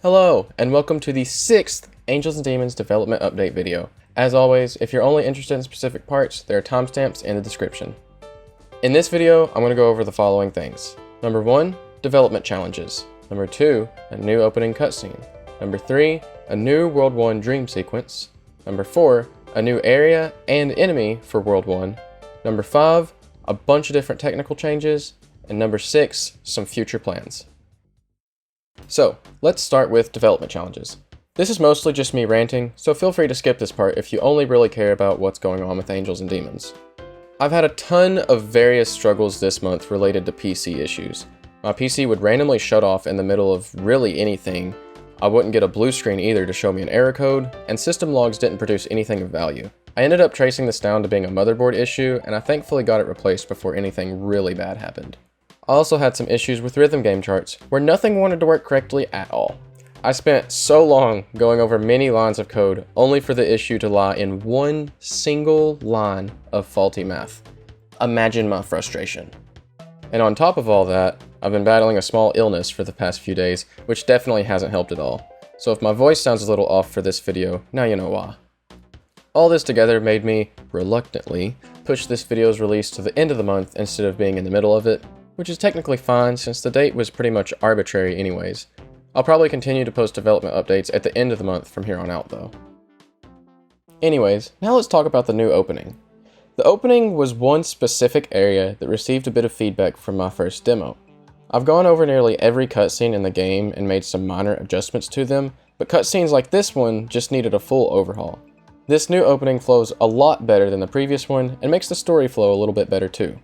Hello, and welcome to the 6th Angels and Demons development update video. As always, if you're only interested in specific parts, there are timestamps in the description. In this video, I'm going to go over the following things. Number 1, development challenges. Number 2, a new opening cutscene. Number 3, a new World 1 dream sequence. Number 4, a new area and enemy for World 1. Number 5, a bunch of different technical changes. And number 6, some future plans. So, let's start with development challenges. This is mostly just me ranting, so feel free to skip this part if you only really care about what's going on with Angels and Demons. I've had a ton of various struggles this month related to PC issues. My PC would randomly shut off in the middle of really anything, I wouldn't get a blue screen either to show me an error code, and system logs didn't produce anything of value. I ended up tracing this down to being a motherboard issue, and I thankfully got it replaced before anything really bad happened. I also had some issues with rhythm game charts, where nothing wanted to work correctly at all. I spent so long going over many lines of code, only for the issue to lie in one single line of faulty math. Imagine my frustration. And on top of all that, I've been battling a small illness for the past few days, which definitely hasn't helped at all. So if my voice sounds a little off for this video, now you know why. All this together made me, reluctantly, push this video's release to the end of the month instead of being in the middle of it, which is technically fine since the date was pretty much arbitrary anyways. I'll probably continue to post development updates at the end of the month from here on out though. Anyways, now let's talk about the new opening. The opening was one specific area that received a bit of feedback from my first demo. I've gone over nearly every cutscene in the game and made some minor adjustments to them, but cutscenes like this one just needed a full overhaul. This new opening flows a lot better than the previous one and makes the story flow a little bit better too.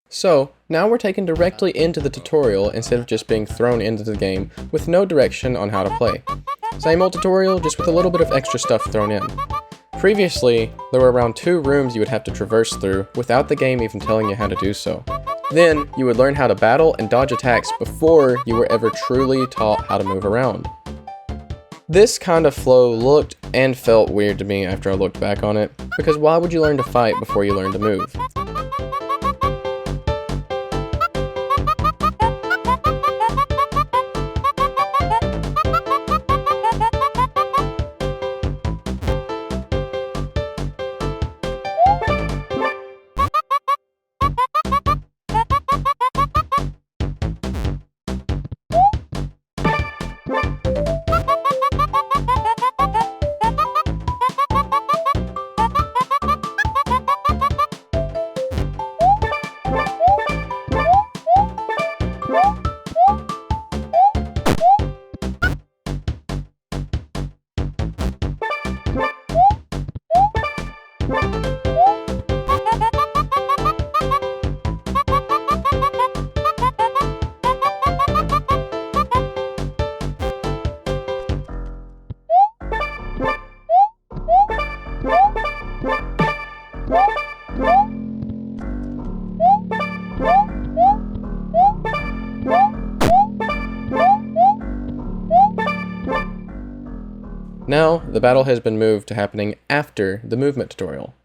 So, now we're taken directly into the tutorial instead of just being thrown into the game with no direction on how to play. Same old tutorial, just with a little bit of extra stuff thrown in. Previously, there were around 2 rooms you would have to traverse through without the game even telling you how to do so. Then, you would learn how to battle and dodge attacks before you were ever truly taught how to move around. This kind of flow looked and felt weird to me after I looked back on it, because why would you learn to fight before you learn to move? Now, the battle has been moved to happening after the movement tutorial.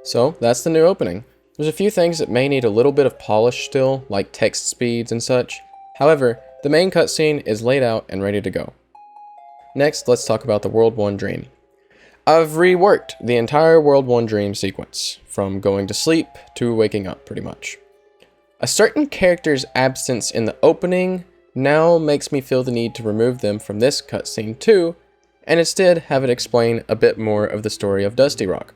So that's the new opening. There's a few things that may need a little bit of polish still, like text speeds and such. However, the main cutscene is laid out and ready to go. Next, let's talk about the World 1 Dream. I've reworked the entire World 1 Dream sequence, from going to sleep to waking up, pretty much. A certain character's absence in the opening now makes me feel the need to remove them from this cutscene too, and instead have it explain a bit more of the story of Dusty Rock.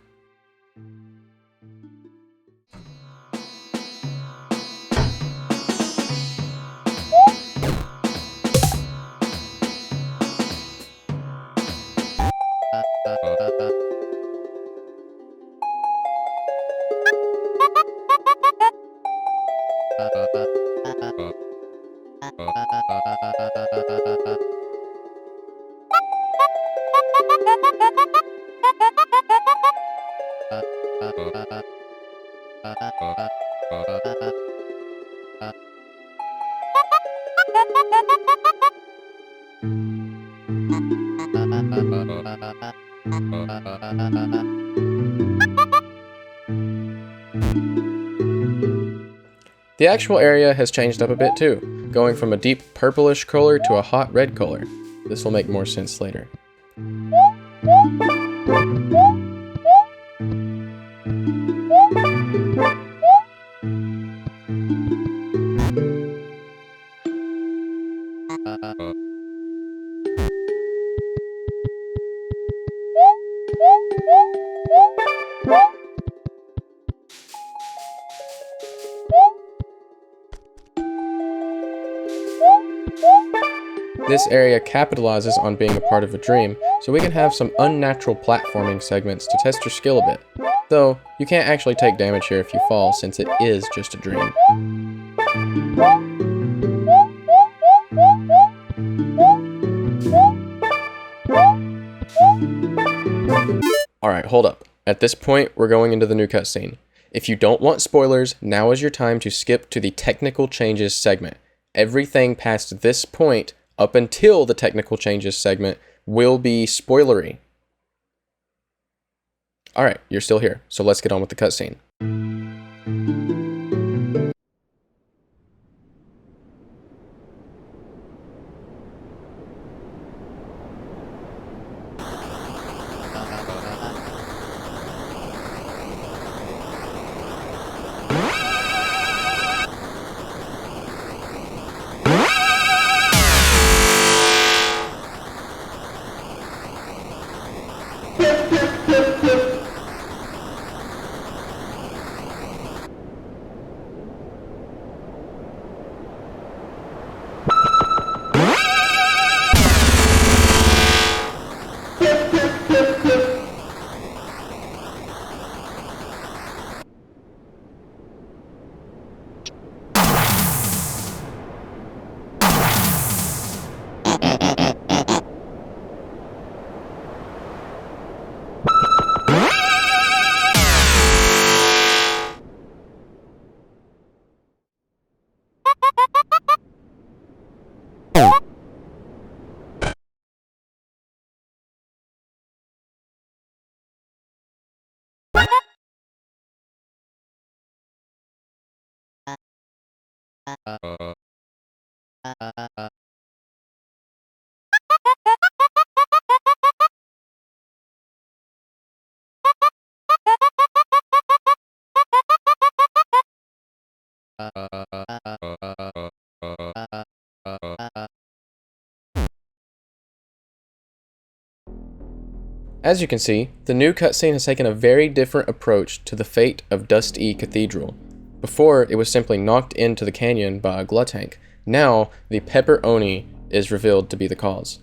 The actual area has changed up a bit too, going from a deep purplish color to a hot red color. This will make more sense later. This area capitalizes on being a part of a dream, so we can have some unnatural platforming segments to test your skill a bit. Though, you can't actually take damage here if you fall, since it is just a dream. Alright, hold up. At this point, we're going into the new cutscene. If you don't want spoilers, now is your time to skip to the technical changes segment. Everything past this point, up until the technical changes segment, will be spoilery. Alright, you're still here, so let's get on with the cutscene. As you can see, the new cutscene has taken a very different approach to the fate of Dust-E Cathedral. Before, it was simply knocked into the canyon by a Glutank. Now, the Pepper-Oni is revealed to be the cause.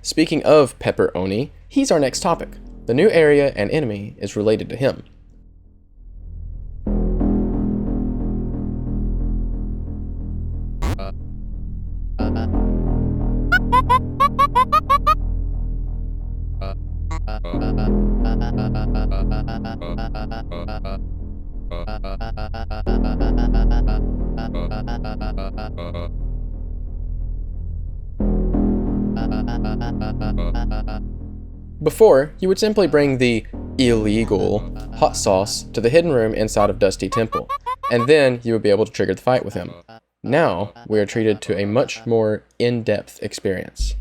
Speaking of Pepper-Oni, he's our next topic. The new area and enemy is related to him. Before, you would simply bring the illegal hot sauce to the hidden room inside of Dusty Temple, and then you would be able to trigger the fight with him. Now, we are treated to a much more in-depth experience.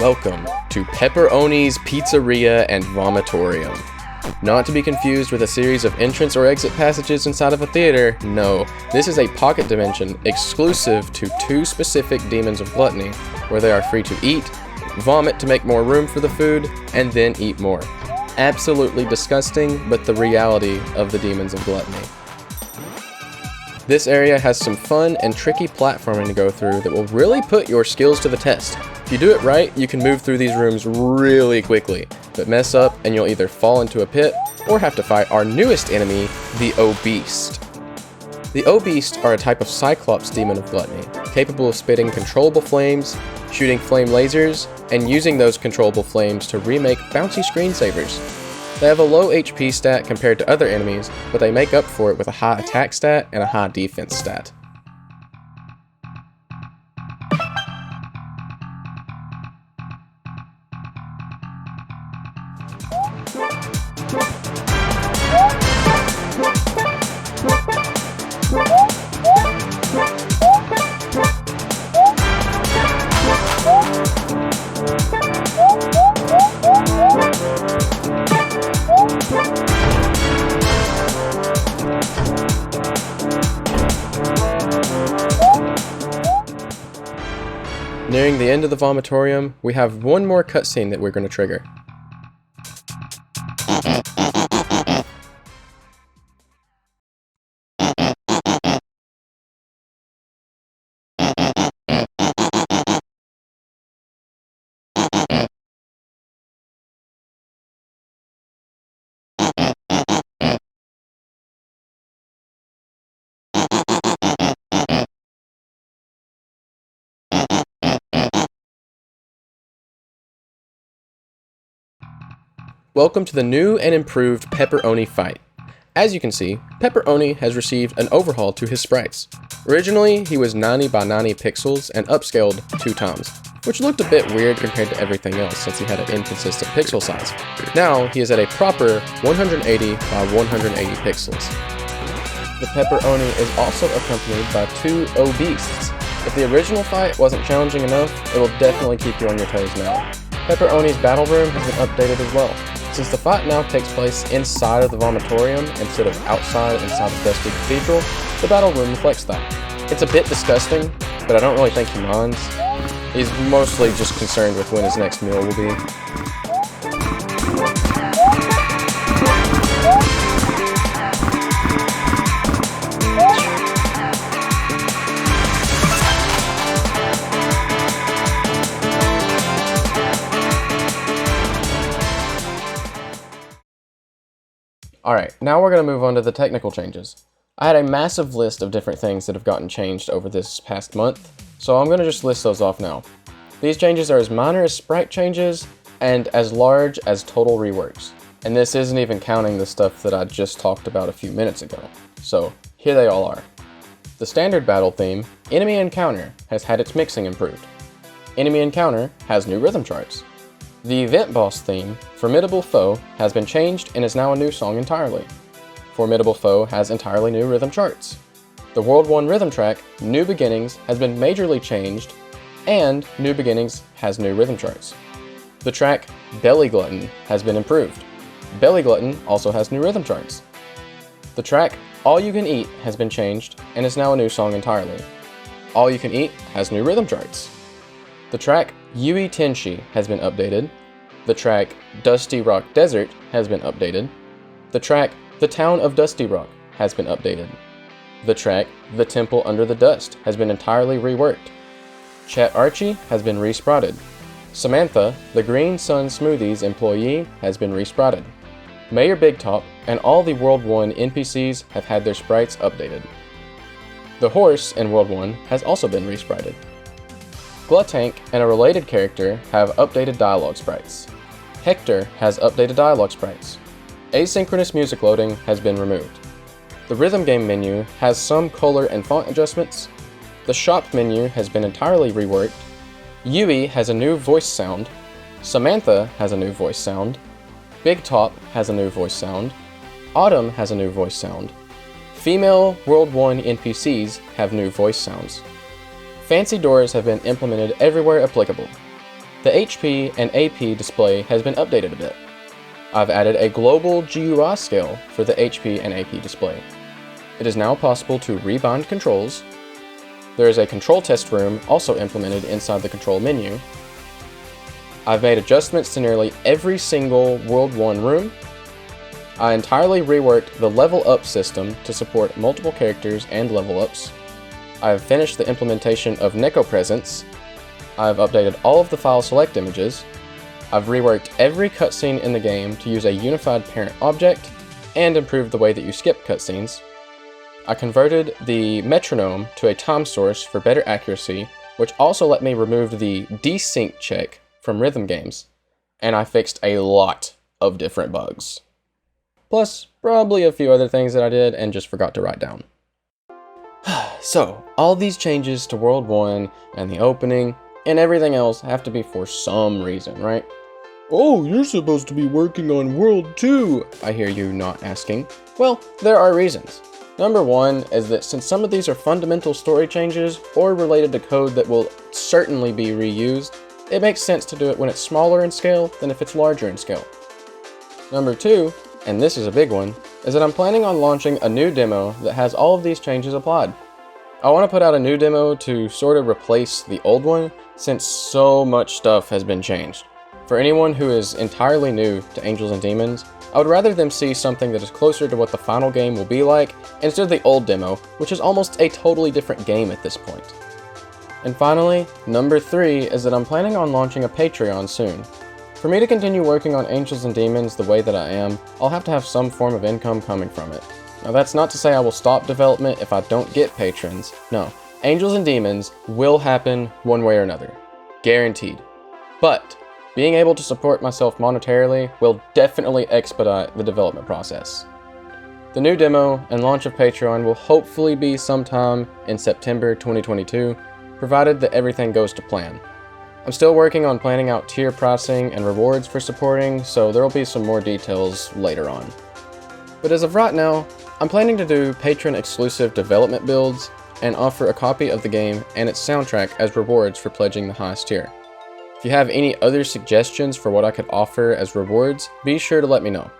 Welcome to Pepper-Oni's Pizzeria and Vomitorium. Not to be confused with a series of entrance or exit passages inside of a theater, no. This is a pocket dimension exclusive to two specific demons of gluttony, where they are free to eat, vomit to make more room for the food, and then eat more. Absolutely disgusting, but the reality of the demons of gluttony. This area has some fun and tricky platforming to go through that will really put your skills to the test. If you do it right, you can move through these rooms really quickly. but mess up and you'll either fall into a pit or have to fight our newest enemy, the O-Beast. The O-Beast are a type of Cyclops demon of gluttony, capable of spitting controllable flames, shooting flame lasers, and using those controllable flames to remake bouncy screensavers. They have a low HP stat compared to other enemies, but they make up for it with a high attack stat and a high defense stat. Nearing the end of the vomitorium, we have one more cutscene that we're going to trigger. Welcome to the new and improved Pepperoni fight. As you can see, Pepperoni has received an overhaul to his sprites. Originally, he was 90 by 90 pixels and upscaled 2 times, which looked a bit weird compared to everything else since he had an inconsistent pixel size. Now, he is at a proper 180 by 180 pixels. The Pepperoni is also accompanied by 2 O-Beasts. If the original fight wasn't challenging enough, it will definitely keep you on your toes now. Pepperoni's battle room has been updated as well. Since the fight now takes place inside of the vomitorium instead of outside inside of Dusty Cathedral, the battle room reflects that. It's a bit disgusting, but I don't really think he minds. He's mostly just concerned with when his next meal will be. Alright, now we're going to move on to the technical changes. I had a massive list of different things that have gotten changed over this past month, so I'm going to just list those off now. These changes are as minor as sprite changes, and as large as total reworks. And this isn't even counting the stuff that I just talked about a few minutes ago. So, here they all are. The standard battle theme, Enemy Encounter, has had its mixing improved. Enemy Encounter has new rhythm charts. The event boss theme, Formidable Foe, has been changed and is now a new song entirely. Formidable Foe has entirely new rhythm charts. The World 1 rhythm track, New Beginnings, has been majorly changed, and New Beginnings has new rhythm charts. The track, Belly Glutton, has been improved. Belly Glutton also has new rhythm charts. The track, All You Can Eat, has been changed and is now a new song entirely. All You Can Eat has new rhythm charts. The track, Yui Tenshi, has been updated. The track, Dusty Rock Desert, has been updated. The track, The Town of Dusty Rock, has been updated. The track, The Temple Under the Dust, has been entirely reworked. Chet Archie has been resprouted. Samantha, the Green Sun Smoothies employee, has been resprouted. Mayor Big Top and all the World 1 NPCs have had their sprites updated. The horse in World 1 has also been resprited. Glutank and a related character have updated dialogue sprites. Hector has updated dialogue sprites. Asynchronous music loading has been removed. The rhythm game menu has some color and font adjustments. The shop menu has been entirely reworked. Yui has a new voice sound. Samantha has a new voice sound. Big Top has a new voice sound. Autumn has a new voice sound. Female World 1 NPCs have new voice sounds. Fancy doors have been implemented everywhere applicable. The HP and AP display has been updated a bit. I've added a global GUI scale for the HP and AP display. It is now possible to rebind controls. There is a control test room also implemented inside the control menu. I've made adjustments to nearly every single World 1 room. I entirely reworked the level up system to support multiple characters and level ups. I've finished the implementation of Neko Presence. I've updated all of the file select images. I've reworked every cutscene in the game to use a unified parent object and improved the way that you skip cutscenes. I converted the metronome to a time source for better accuracy, which also let me remove the desync check from rhythm games, and I fixed a lot of different bugs. Plus, probably a few other things that I did and just forgot to write down. So, all these changes to World 1 and the opening and everything else have to be for some reason, right? Oh, you're supposed to be working on World 2, I hear you not asking. Well, there are reasons. Number one is that since some of these are fundamental story changes or related to code that will certainly be reused, it makes sense to do it when it's smaller in scale than if it's larger in scale. Number two, and this is a big one, is that I'm planning on launching a new demo that has all of these changes applied. I want to put out a new demo to sort of replace the old one since so much stuff has been changed. For anyone who is entirely new to Angels and Demons, I would rather them see something that is closer to what the final game will be like instead of the old demo, which is almost a totally different game at this point. And finally, number three is that I'm planning on launching a Patreon soon. For me to continue working on Angels and Demons the way that I am, I'll have to have some form of income coming from it. Now that's not to say I will stop development if I don't get patrons. No, Angels and Demons will happen one way or another. Guaranteed. But being able to support myself monetarily will definitely expedite the development process. The new demo and launch of Patreon will hopefully be sometime in September 2022, provided that everything goes to plan. I'm still working on planning out tier pricing and rewards for supporting, so there will be some more details later on. But as of right now, I'm planning to do patron exclusive development builds and offer a copy of the game and its soundtrack as rewards for pledging the highest tier. If you have any other suggestions for what I could offer as rewards, be sure to let me know.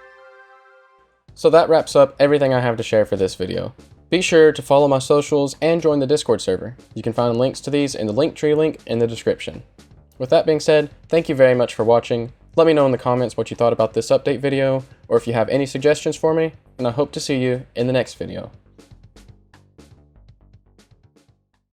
So that wraps up everything I have to share for this video. Be sure to follow my socials and join the Discord server. You can find links to these in the Linktree link in the description. With that being said, thank you very much for watching. Let me know in the comments what you thought about this update video, or if you have any suggestions for me, and I hope to see you in the next video.